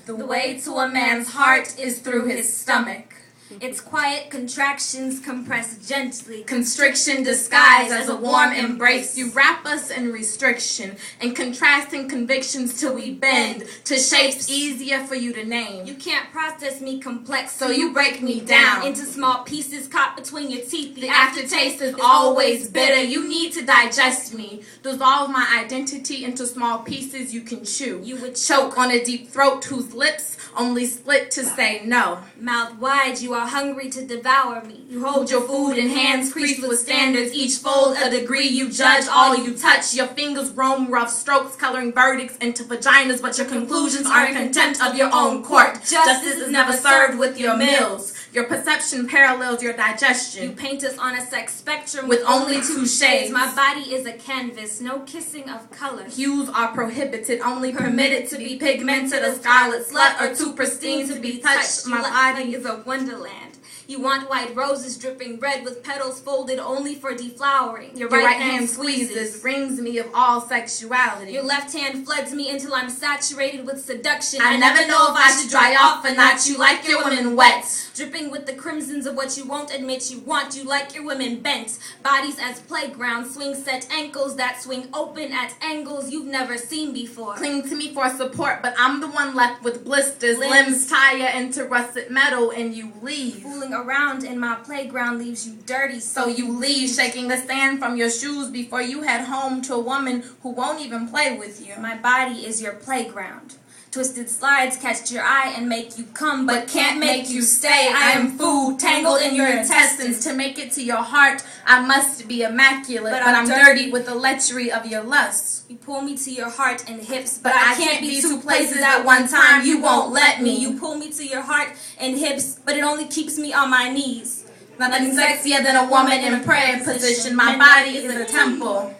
The way to a man's heart is through his stomach. Its quiet contractions compress gently. Constriction disguised as a warm embrace. You wrap us in restriction and contrasting convictions till we bend to shapes easier for you to name. You can't process me complex, so you break me down into small pieces caught between your teeth. The aftertaste is always bitter. You need to digest me. Dissolve my identity into small pieces you can chew. You would choke on a deep throat whose lips only split to say no. Mouth wide, you are hungry to devour me. You hold your food in hands creased with standards, each fold a degree. You judge all you touch. Your fingers roam rough strokes, coloring verdicts into vaginas, but your conclusions are in contempt of your own court. Justice is never served with your meals. Your perception parallels your digestion. You paint us on a sex spectrum with only two shades. My body is a canvas, no kissing of color. Hues are prohibited, only permitted to be pigmented, a scarlet slut or too pristine to be touched. My body is a wonderland. You want white roses dripping red with petals folded only for deflowering. Your right hand squeezes, rings me of all sexuality. Your left hand floods me until I'm saturated with seduction. I never know if I should dry off or not. You like your women wet, dripping with the crimsons of what you won't admit you want. You like your women bent, bodies as playgrounds, swing set ankles that swing open at angles you've never seen before. Cling to me for support, but I'm the one left with blisters. Limbs tire into rusted metal and you leave. Fooling around in my playground leaves you dirty, so you leave, shaking the sand from your shoes before you head home to a woman who won't even play with you. My body is your playground. Twisted slides catch your eye and make you come, but can't make you stay. I am food tangled in your intestines. To make it to your heart, I must be immaculate, but I'm dirty with the lechery of your lust. You pull me to your heart and hips, but I can't be two places at one time. You won't let me. You pull me to your heart and hips, but it only keeps me on my knees. Nothing sexier than a woman in prayer position. My body is a temple.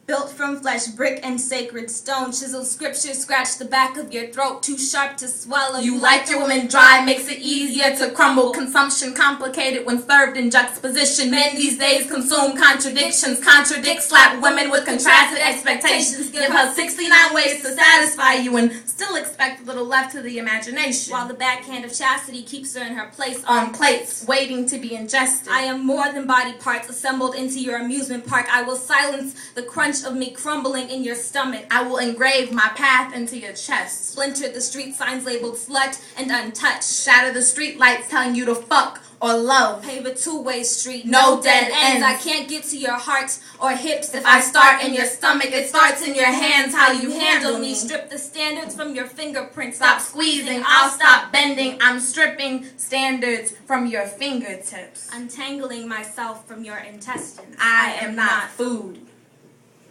Built from flesh, brick, and sacred stone. Chiseled scripture, scratch the back of your throat, too sharp to swallow. You like your woman dry, makes it easier to crumble. Consumption complicated when served in juxtaposition. Men these days consume contradictions. Contradict, slap women with contrasted expectations. Give her 69 ways to satisfy you and still expect a little left to the imagination. While the backhand of chastity keeps her in her place on plates, waiting to be ingested. I am more than body parts assembled into your amusement park. I will silence the crunch of me crumbling in your stomach. I will engrave my path into your chest. Splinter the street signs labeled slut and untouched. Shatter the street lights telling you to fuck or love. Pave a two-way street, no dead ends. I can't get to your heart or hips. If I start in your stomach, it starts in your hands. How you handle me. Strip the standards from your fingerprints. Stop squeezing, I'll stop bending. I'm stripping standards from your fingertips. Untangling myself from your intestines. I am not food.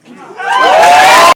Thank you.